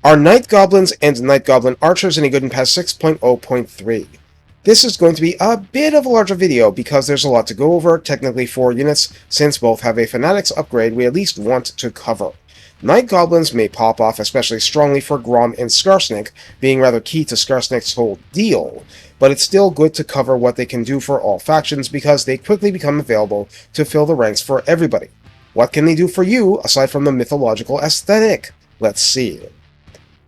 Are Night Goblins and Night Goblin Archers any good in patch 6.0.3? This is going to be a bit of a larger video because there's a lot to go over, technically 4 units, since both have a Fanatics upgrade we at least want to cover. Night Goblins may pop off especially strongly for Grom and Skarsnik, being rather key to Skarsnik's whole deal, but it's still good to cover what they can do for all factions because they quickly become available to fill the ranks for everybody. What can they do for you, aside from the mythological aesthetic? Let's see.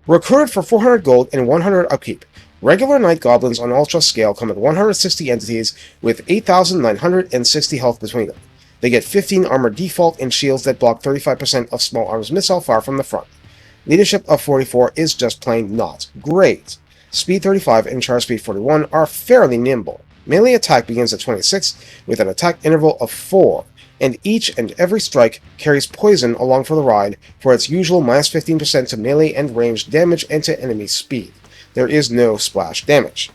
Recruited for 400 gold and 100 upkeep. Regular Night Goblins on Ultra scale come at 160 entities with 8,960 health between them. They get 15 armor default and shields that block 35% of small arms missile fire from the front. Leadership of 44 is just plain not great. Speed 35 and charge speed 41 are fairly nimble. Melee attack begins at 26 with an attack interval of 4, and each and every strike carries poison along for the ride for its usual minus 15% to melee and ranged damage and to enemy speed. There is no splash damage.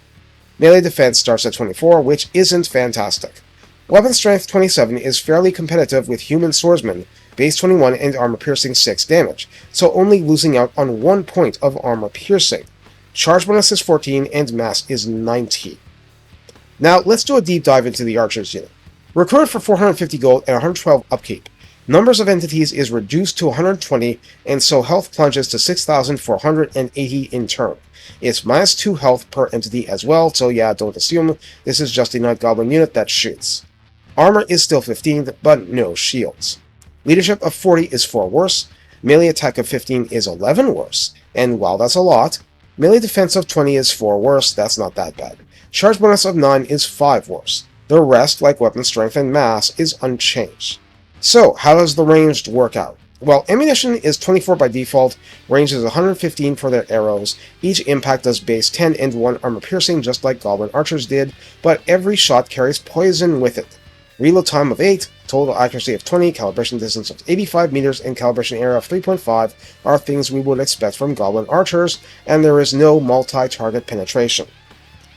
Melee defense starts at 24, which isn't fantastic. Weapon strength 27 is fairly competitive with human swordsman, base 21 and armor piercing 6 damage, so only losing out on 1 point of armor piercing. Charge bonus is 14 and mass is 90. Now let's do a deep dive into the Archers unit. Recruited for 450 gold and 112 upkeep. Numbers of entities is reduced to 120, and so health plunges to 6,480 in turn. It's minus 2 health per entity as well, so yeah, don't assume this is just a Night Goblin unit that shoots. Armor is still 15, but no shields. Leadership of 40 is 4 worse, melee attack of 15 is 11 worse, and while that's a lot, melee defense of 20 is 4 worse, that's not that bad. Charge bonus of 9 is 5 worse. The rest, like weapon strength and mass, is unchanged. So, how does the ranged work out? Well, ammunition is 24 by default, range is 115 for their arrows, each impact does base 10 and 1 armor piercing just like Goblin Archers did, but every shot carries poison with it. Reload time of 8, total accuracy of 20, calibration distance of 85 meters, and calibration area of 3.5 are things we would expect from Goblin Archers, and there is no multi-target penetration.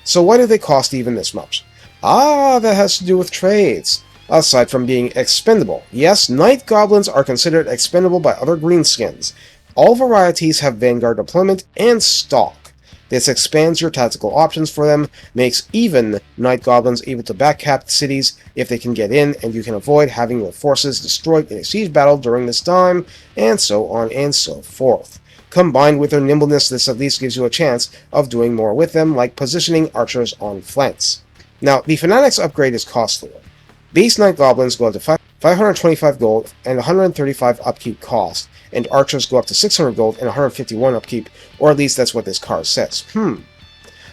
So why do they cost even this much? That has to do with trades. Aside from being expendable. Yes, Night Goblins are considered expendable by other Greenskins. All varieties have Vanguard deployment and stock. This expands your tactical options for them, makes even Night Goblins able to backcap cities if they can get in, and you can avoid having your forces destroyed in a siege battle during this time, and so on and so forth. Combined with their nimbleness, this at least gives you a chance of doing more with them, like positioning archers on flanks. Now, the Fanatics upgrade is costlier. Base Night Goblins go up to 525 gold and 135 upkeep cost, and Archers go up to 600 gold and 151 upkeep, or at least that's what this card says.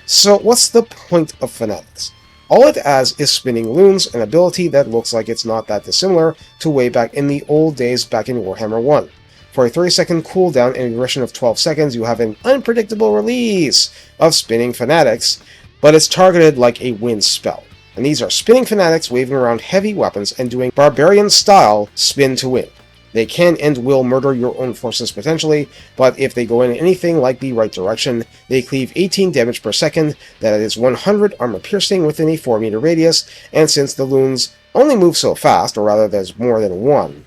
So what's the point of Fanatics? All it adds is spinning loons, an ability that looks like it's not that dissimilar to way back in the old days back in Warhammer 1. For a 30-second cooldown and a duration of 12 seconds, you have an unpredictable release of Spinning Fanatics, but it's targeted like a wind spell. And these are spinning fanatics waving around heavy weapons and doing barbarian-style spin to win. They can and will murder your own forces potentially, but if they go in anything like the right direction, they cleave 18 damage per second, that is 100 armor piercing within a 4-meter radius, and since the loons only move so fast, or rather there's more than one,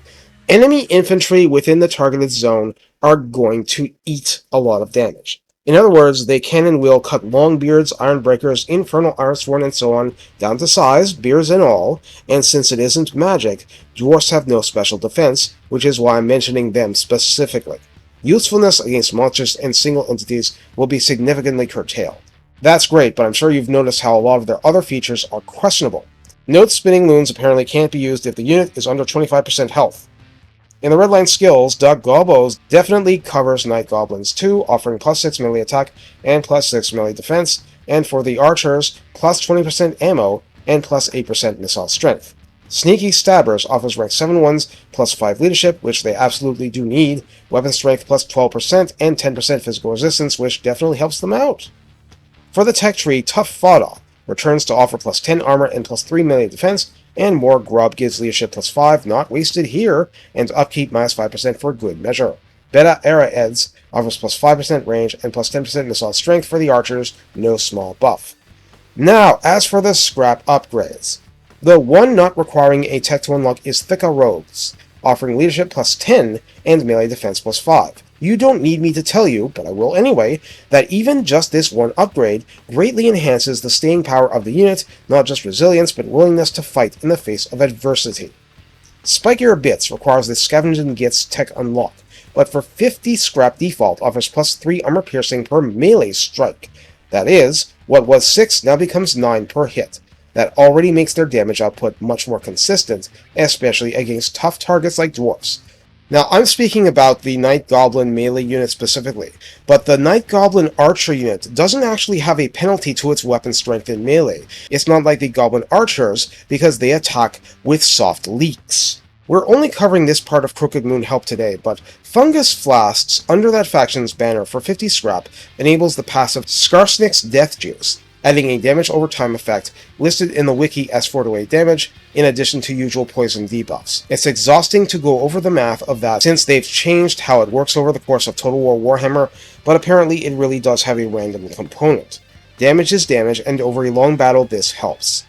enemy infantry within the targeted zone are going to eat a lot of damage. In other words, they can and will cut Longbeards, Ironbreakers, Infernal Ironstworn, and so on, down to size, beards and all, and since it isn't magic, dwarfs have no special defense, which is why I'm mentioning them specifically. Usefulness against monsters and single entities will be significantly curtailed. That's great, but I'm sure you've noticed how a lot of their other features are questionable. Note spinning loons apparently can't be used if the unit is under 25% health. In the Redline skills, Doug Gobos definitely covers Night Goblins too, offering plus 6 melee attack and plus 6 melee defense, and for the Archers, plus 20% ammo and plus 8% missile strength. Sneaky Stabbers offers rank 7 ones plus 5 leadership, which they absolutely do need, weapon strength plus 12% and 10% physical resistance, which definitely helps them out. For the tech tree, Tough Fodder returns to offer plus 10 armor and plus 3 melee defense, and more grub gives leadership plus 5, not wasted here, and upkeep minus 5% for good measure. Beta Era Eds offers plus 5% range and plus 10% missile strength for the Archers, no small buff. Now, as for the scrap upgrades. The one not requiring a tech to unlock is Thicka Rogues, offering leadership plus 10 and melee defense plus 5. You don't need me to tell you, but I will anyway, that even just this one upgrade greatly enhances the staying power of the unit, not just resilience, but willingness to fight in the face of adversity. Spikier Bits requires the Scavenging Gits tech unlock, but for 50 scrap default offers plus 3 armor piercing per melee strike. That is, what was 6 now becomes 9 per hit. That already makes their damage output much more consistent, especially against tough targets like dwarfs. Now, I'm speaking about the Night Goblin melee unit specifically, but the Night Goblin Archer unit doesn't actually have a penalty to its weapon strength in melee. It's not like the Goblin Archers, because they attack with soft leaks. We're only covering this part of Crooked Moon help today, but Fungus Flasks under that faction's banner for 50 scrap enables the passive Skarsnik's Death Juice, adding a damage over time effect listed in the wiki as 4 to 8 damage, in addition to usual poison debuffs. It's exhausting to go over the math of that since they've changed how it works over the course of Total War Warhammer, but apparently it really does have a random component. Damage is damage, and over a long battle this helps.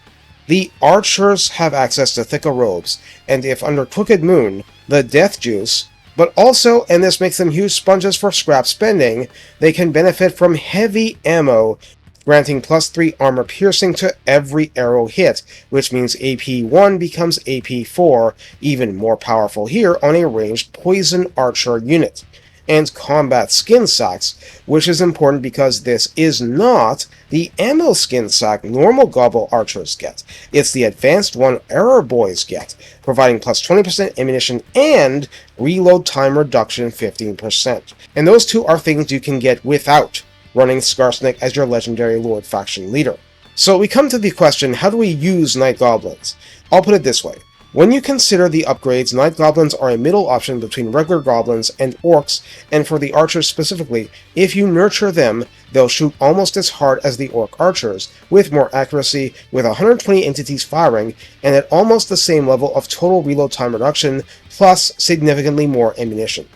The Archers have access to thicker robes, and if under Crooked Moon, the Death Juice, but also, and this makes them huge sponges for scrap spending, they can benefit from heavy ammo, granting plus 3 armor piercing to every arrow hit, which means AP1 becomes AP4, even more powerful here on a ranged Poison Archer unit. And combat skin sacks, which is important because this is not the ammo skin sack normal Goblin Archers get. It's the advanced one Error Boys get, providing plus 20% ammunition and reload time reduction 15%. And those two are things you can get without running Skarsnik as your legendary Lord faction leader. So we come to the question, how do we use Night Goblins? I'll put it this way. When you consider the upgrades, Night Goblins are a middle option between regular Goblins and Orcs, and for the Archers specifically, if you nurture them, they'll shoot almost as hard as the Orc Archers, with more accuracy, with 120 entities firing, and at almost the same level of total reload time reduction, plus significantly more ammunition.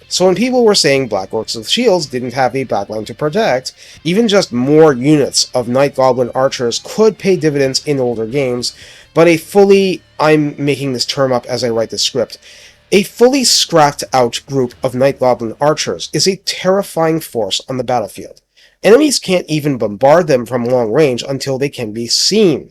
So when people were saying Black Orcs with shields didn't have a backline to protect, even just more units of Night Goblin Archers could pay dividends in older games, but I'm making this term up as I write the script, a fully scrapped out group of Night Goblin Archers is a terrifying force on the battlefield. Enemies can't even bombard them from long range until they can be seen,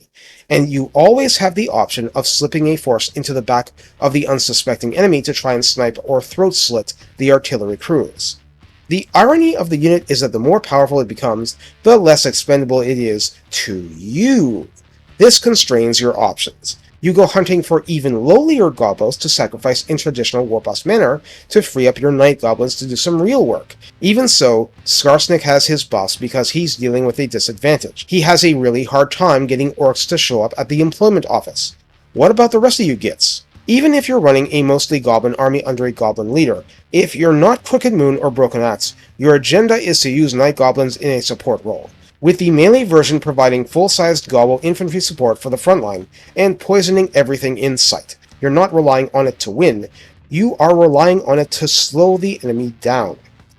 and you always have the option of slipping a force into the back of the unsuspecting enemy to try and snipe or throat slit the artillery crews. The irony of the unit is that the more powerful it becomes, the less expendable it is to you. This constrains your options. You go hunting for even lowlier goblins to sacrifice in traditional Warboss manner to free up your Night Goblins to do some real work. Even so, Skarsnik has his buffs because he's dealing with a disadvantage. He has a really hard time getting Orcs to show up at the employment office. What about the rest of you gits? Even if you're running a mostly Goblin army under a Goblin leader, if you're not Crooked Moon or Broken Axe, your agenda is to use Night Goblins in a support role, with the melee version providing full-sized Goblin infantry support for the frontline, and poisoning everything in sight. You're not relying on it to win, you are relying on it to slow the enemy down.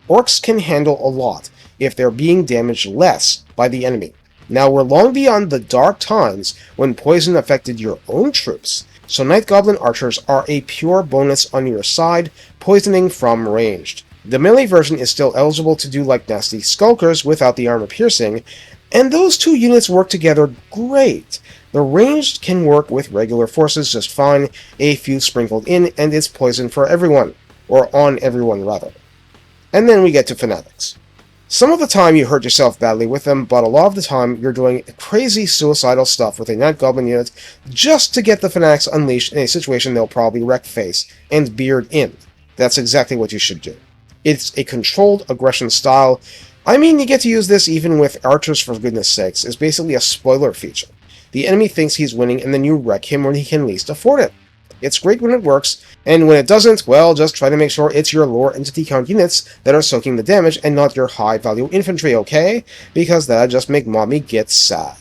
Orcs can handle a lot if they're being damaged less by the enemy. Now we're long beyond the dark times when poison affected your own troops, so Night Goblin Archers are a pure bonus on your side, poisoning from ranged. The melee version is still eligible to do like nasty Skulkers without the armor piercing, and those two units work together great. The ranged can work with regular forces just fine, a few sprinkled in, and it's poison for everyone. Or on everyone, rather. And then we get to Fanatics. Some of the time you hurt yourself badly with them, but a lot of the time you're doing crazy suicidal stuff with a Night Goblin unit just to get the Fanatics unleashed in a situation they'll probably wreck face and beard in. That's exactly what you should do. It's a controlled aggression style. I mean, you get to use this even with Archers, for goodness sakes. It's basically a spoiler feature. The enemy thinks he's winning, and then you wreck him when he can least afford it. It's great when it works, and when it doesn't, well, just try to make sure it's your lower entity count units that are soaking the damage and not your high-value infantry, okay? Because that'll just make mommy get sad.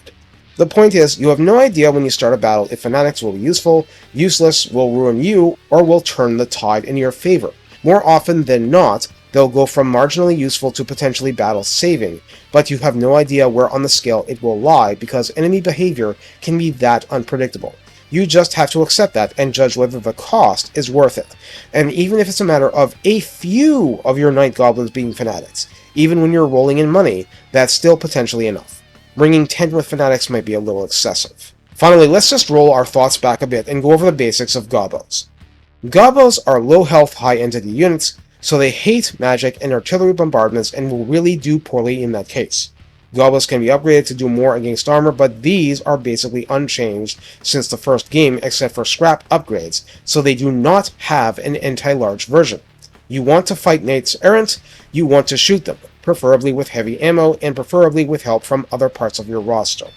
The point is, you have no idea when you start a battle if Fanatics will be useful, useless, will ruin you, or will turn the tide in your favor. More often than not, they'll go from marginally useful to potentially battle-saving, but you have no idea where on the scale it will lie because enemy behavior can be that unpredictable. You just have to accept that and judge whether the cost is worth it. And even if it's a matter of a few of your Night Goblins being Fanatics, even when you're rolling in money, that's still potentially enough. Bringing 10 with Fanatics might be a little excessive. Finally, let's just roll our thoughts back a bit and go over the basics of Gobos. Gobos are low health, high entity units, so they hate magic and artillery bombardments and will really do poorly in that case. Gobos can be upgraded to do more against armor, but these are basically unchanged since the first game except for scrap upgrades, so they do not have an anti-large version. You want to fight Knights Errant, you want to shoot them, preferably with heavy ammo and preferably with help from other parts of your roster.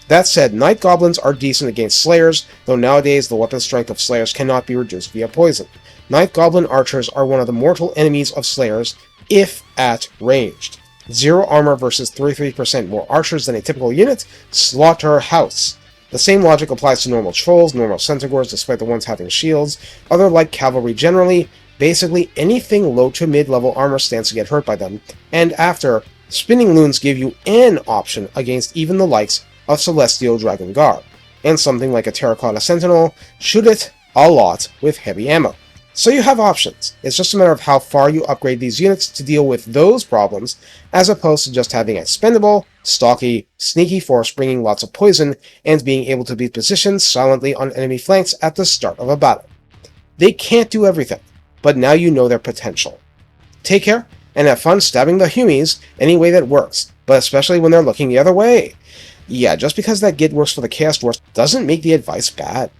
That said, Night Goblins are decent against Slayers, though nowadays the weapon strength of Slayers cannot be reduced via poison. Night Goblin Archers are one of the mortal enemies of Slayers, if at ranged. 0 armor versus 33% more archers than a typical unit, slaughterhouse. The same logic applies to normal trolls, normal centaurs despite the ones having shields, other light cavalry generally, basically anything low to mid-level armor stands to get hurt by them, and after, spinning loons give you an option against even the likes of Celestial Dragon Guard, and something like a Terracotta Sentinel shoot it a lot with heavy ammo. So you have options. It's just a matter of how far you upgrade these units to deal with those problems, as opposed to just having a spendable, stocky, sneaky force bringing lots of poison and being able to be positioned silently on enemy flanks at the start of a battle. They can't do everything, but now you know their potential. Take care, and have fun stabbing the humies any way that works, but especially when they're looking the other way. Yeah, just because that git works for the Chaos Dwarfs doesn't make the advice bad.